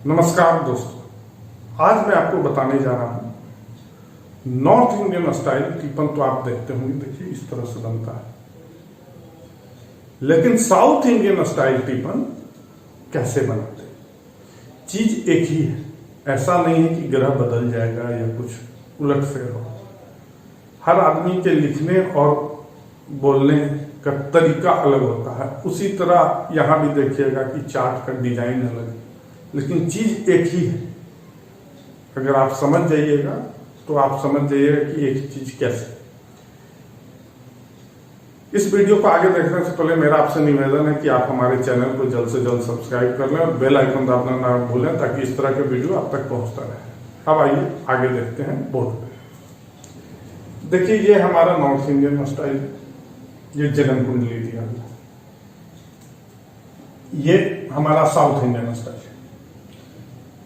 नमस्कार दोस्तों, आज मैं आपको बताने जा रहा हूं नॉर्थ इंडियन स्टाइल टिफिन। तो आप देखते होंगे, देखिए इस तरह से बनता है। लेकिन साउथ इंडियन स्टाइल टिफिन कैसे बनाते हैं? चीज एक ही है, ऐसा नहीं है कि ग्रह बदल जाएगा या कुछ उलट फेर हो। हर आदमी के लिखने और बोलने का तरीका अलग होता है। उसी तरह यहां भी देखिएगा कि चार्ट का डिजाइन अलग है, लेकिन चीज एक ही है। अगर आप समझ जाइएगा तो आप समझ जाइएगा कि एक चीज कैसे। इस वीडियो को आगे देखने से पहले मेरा आपसे निवेदन है कि आप हमारे चैनल को जल्द से जल्द सब्सक्राइब कर लें और बेल आइकन दबाना ना भूलें, ताकि इस तरह के वीडियो आप तक पहुंचता रहे। अब आइए आगे देखते हैं बोर्ड पे। देखिए, ये हमारा नॉर्थ इंडियन स्टाइल, ये जन्म कुंडली दिया गया। ये हमारा साउथ इंडियन स्टाइल है।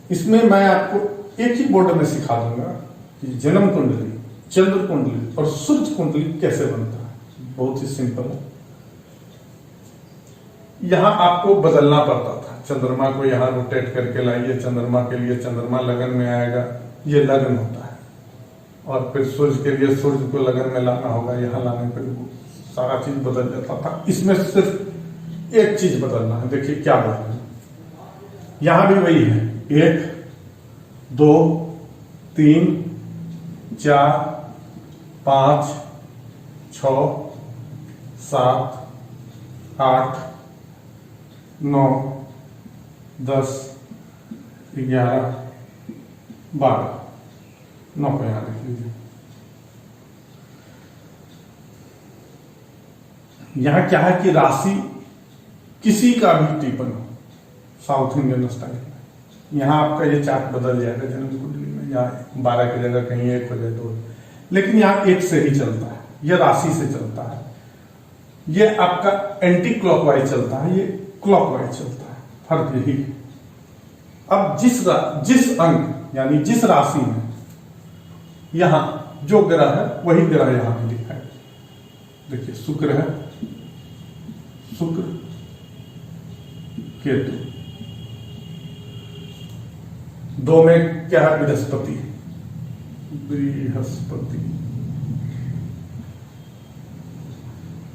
इसमें मैं आपको एक ही बोर्ड में सिखा दूंगा कि जन्म कुंडली, चंद्र कुंडली और सूर्य कुंडली कैसे बनता है। बहुत ही सिंपल है। यहां आपको बदलना पड़ता था। चंद्रमा को यहां रोटेट करके लाइए, चंद्रमा के लिए चंद्रमा लगन में आएगा, ये लगन होता है। और फिर सूर्य के लिए सूर्य को लगन में लाना होगा, यहां लाने पर सारा चीज बदल जाता था। इसमें सिर्फ एक चीज बदलना है। देखिए क्या बदलना है। यहां भी वही है, 1 2 3 4 5 6 7 8 9 10 11 12 9 को यहां लिख लीजिए। यहां क्या है कि राशि किसी का भी टिफिन हो, साउथ इंडियन स्टाइल में यहां आपका ये चार्ट बदल जाएगा जन्म कुंडली में। यहाँ 12 की जगह कहीं 1 हो जाए 2, लेकिन यहाँ 1 से ही चलता है। ये राशि से चलता है। ये आपका एंटी क्लॉकवाइज चलता है, ये क्लॉकवाइज चलता है। फर्क यही है। अब जिस अंक यानी जिस राशि में यहां जो ग्रह है वही ग्रह यहां पे लिखा है। देखिए शुक्र है, शुक्र केतु। 2 में क्या है? बृहस्पति। बृहस्पति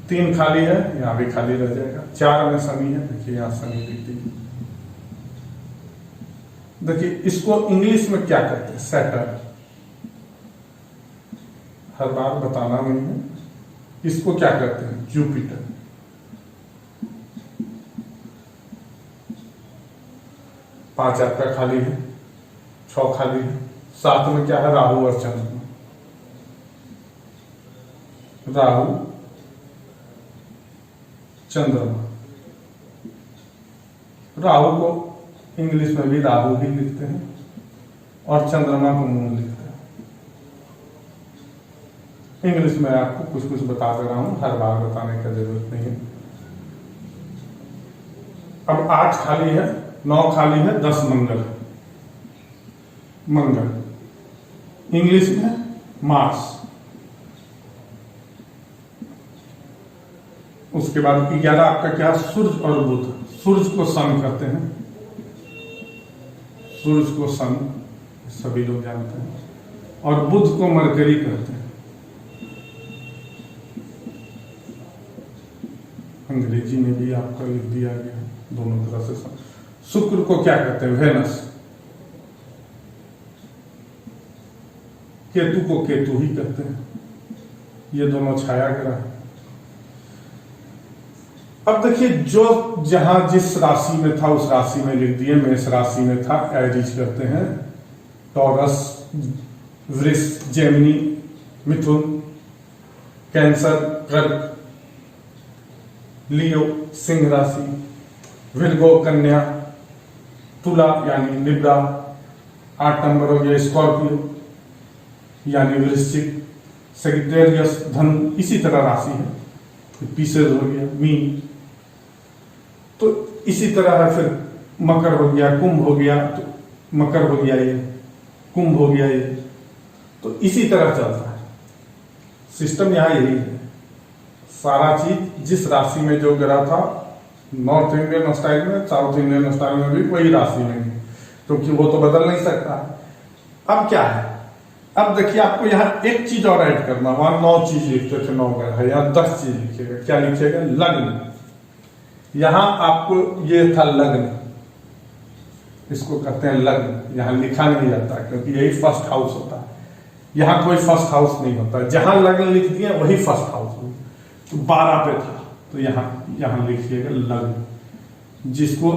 3 खाली है, यहां भी खाली रह जाएगा। 4 में शनि है, देखिए यहां शनि लिख दीजिए। देखिए इसको इंग्लिश में क्या कहते हैं? सैटर्न। हर बार बताना नहीं है। इसको क्या कहते हैं? जुपिटर। 5 आपका खाली है, 6 खाली है। 7 में क्या है? राहु और चंद्रमा। राहु चंद्रमा। राहु को इंग्लिश में भी राहु ही लिखते हैं और चंद्रमा को मून लिखते हैं। इंग्लिश में आपको कुछ कुछ बता दे रहा हूं, हर बार बताने का जरूरत नहीं है। अब 8 खाली है, 9 खाली है, 10 मंगल। मंगल इंग्लिश में मार्स। उसके बाद 11 आपका क्या? सूर्य और बुध। सूर्य को सन कहते हैं, सूर्य को सन सभी लोग जानते हैं, और बुध को मरकरी कहते हैं। अंग्रेजी में भी आपका लिख दिया गया दोनों तरह से। शुक्र को क्या कहते हैं? वेनस। केतु को केतु ही कहते हैं। ये दोनों छाया ग्रह है। अब देखिए, जो जहां जिस राशि में था उस राशि में लिख दिए। मेष राशि में था, एरीज करते हैं। टॉरस, वृष, जेमिनी, मिथुन, कैंसर, कर्क, लियो सिंह राशि, विर्गो कन्या, तुला यानी लिब्रा, 8 नंबर हो गया स्कॉर्पियो यानी वृश्चिक, सेगिटेरियस धनु। इसी तरह राशि है। पीसेस हो गया मीन। तो इसी तरह है। फिर मकर हो गया, कुंभ हो गया, तो मकर हो गया ये, कुंभ हो गया ये। तो इसी तरह चलता है सिस्टम। यहां यही है। सारा चीज जिस राशि में जो ग्रह था, नॉर्थ इंडियन स्टाइल में, साउथ इंडियन स्टाइल में भी वही राशि में। क्योंकि वो तो बदल नहीं सकता है। अब क्या है, अब देखिए आपको यहाँ एक चीज और ऐड करना, वहां 9 चीज लिखते थे, 9 का है, यहाँ 10 चीज लिखिएगा। क्या लिखिएगा? लग्न। यहां आपको ये था लग्न, इसको कहते हैं लग्न। यहां लिखा नहीं जाता क्योंकि यही फर्स्ट हाउस होता है, यहां कोई फर्स्ट हाउस नहीं होता। जहां लग्न लिख दिया वही फर्स्ट हाउस हो। तो 12 पे था, तो यहां लिखिएगा लग्न, जिसको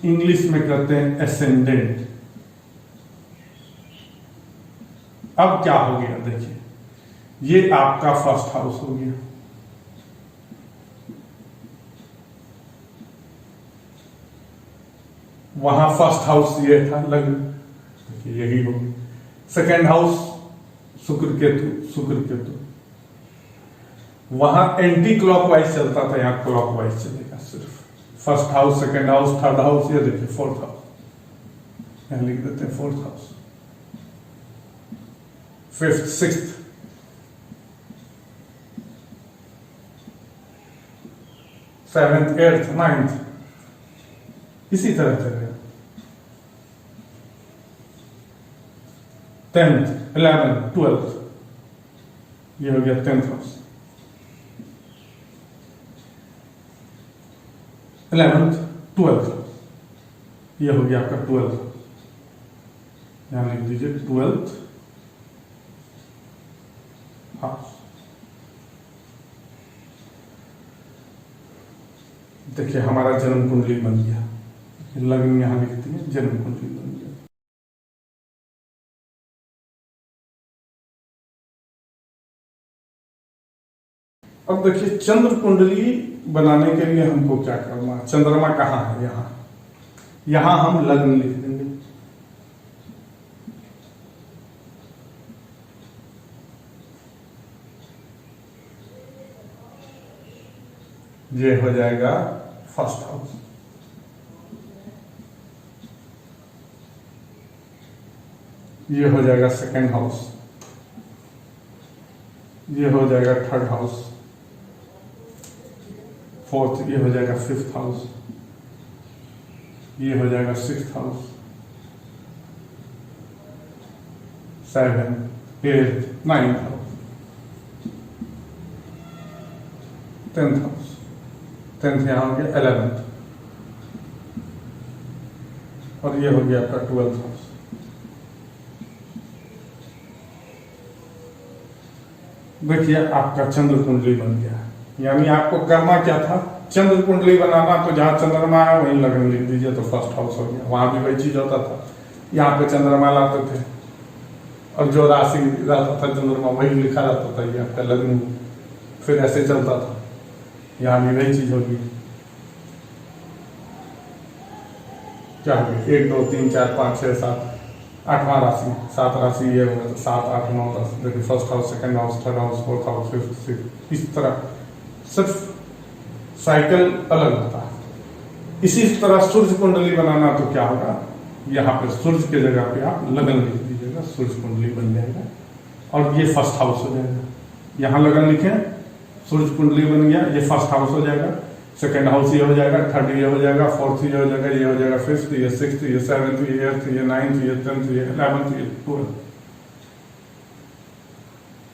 इंग्लिश में कहते हैं एसेंडेंट। अब क्या हो गया देखिए, ये आपका फर्स्ट हाउस हो गया। वहां फर्स्ट हाउस ये था लग्न, देखिए यही हो गया। सेकेंड हाउस शुक्र केतु, वहां एंटी क्लॉकवाइज चलता था, यहां क्लॉकवाइज चलेगा सिर्फ। First house, second house, third house, ये देखिए फोर्थ हाउस, यहां लिख देते हैं fourth house, fifth, sixth, seventh, eighth, ninth, इसी तरह चलेगा। 10th, 11th, 12th, ये हो गया 10th हाउस। 11th, 12th, ये हो गया आपका 12th। यहां लिख दीजिए 12th हाउस। देखिए हमारा जन्म कुंडली बन गया, लग्न यहां लिखती है, जन्म कुंडली बन गया। अब देखिए चंद्र कुंडली बनाने के लिए हमको क्या करना, चंद्रमा कहाँ है? यहां हम लग्न लिख देंगे। ये हो जाएगा फर्स्ट हाउस। ये हो जाएगा सेकेंड हाउस, ये हो जाएगा थर्ड हाउस, फोर्थ, ये हो जाएगा फिफ्थ हाउस, ये हो जाएगा sixth house, 7, 8, 9th house, 10th house, 10th यहां हो गया 11th, और ये हो गया आपका 12th हाउस। देखिए आपका चंद्र कुंडली बन गया। यानी आपको करना क्या था, चंद्र कुंडली बनाना, तो जहां चंद्रमा है वहीं लग्न लिख दीजिए, तो फर्स्ट हाउस हो गया। वहां भी वही चीज होता था, यहाँ पे चंद्रमा लाते थे और जो राशि रहता था चंद्रमा वही लिखा रहता था, ये आपका लग्न। फिर ऐसे चलता था, यहाँ भी वही चीज होगी। क्या हो गया? 1, 2, 3, 4, 5, 6, 7, 8वां राशि, 7 राशि ये होगा, तो 7, 8, 9, 10। देखिए first house, second house, third house, fourth house, fifth, sixth, इस तरह सिर्फ साइकिल अलग होता है। इसी तरह सूर्य कुंडली बनाना, तो क्या होगा, यहाँ पे सूर्य के जगह पे आप लगन लिख दीजिएगा, सूर्य कुंडली बन जाएगा और ये फर्स्ट हाउस हो जाएगा। यहाँ लगन लिखे, सूर्य कुंडली बन गया, ये फर्स्ट हाउस हो जाएगा, सेकेंड हाउस ये हो जाएगा, थर्ड ये हो जाएगा, फोर्थ ये हो जाएगा, ये हो जाएगा फिफ्थ, ये सिक्स्थ, ये सेवेंथ, ये 8th, ये 9th, ये 10th, ये 11th, ये 12th।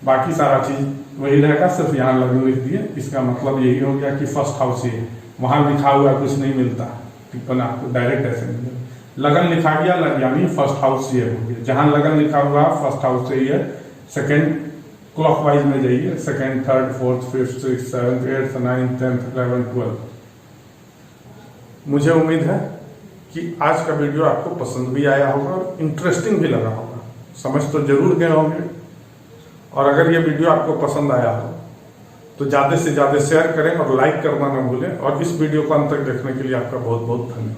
बाकी सारा चीज वही रहेगा, सिर्फ यहाँ लगन लिख दिए। इसका मतलब यही हो गया कि फर्स्ट हाउस ये, वहां लिखा हुआ कुछ नहीं मिलता, टिप्पण आपको डायरेक्ट ऐसे मिलेगा। लगन लिखा गया यानी फर्स्ट हाउस ये हो गया। जहां लगन लिखा हुआ फर्स्ट हाउस से ही है, सेकेंड क्लॉकवाइज में जाइए, second, third, fourth, fifth, sixth, seventh, 8th, 9th, 10th, 11th, 12th। मुझे उम्मीद है कि आज का वीडियो आपको पसंद भी आया होगा और इंटरेस्टिंग भी लगा होगा, समझ तो जरूर गए होंगे। और अगर ये वीडियो आपको पसंद आया हो तो ज्यादा से ज्यादा शेयर करें और लाइक करना ना भूलें। और इस वीडियो को अंत तक देखने के लिए आपका बहुत बहुत धन्यवाद।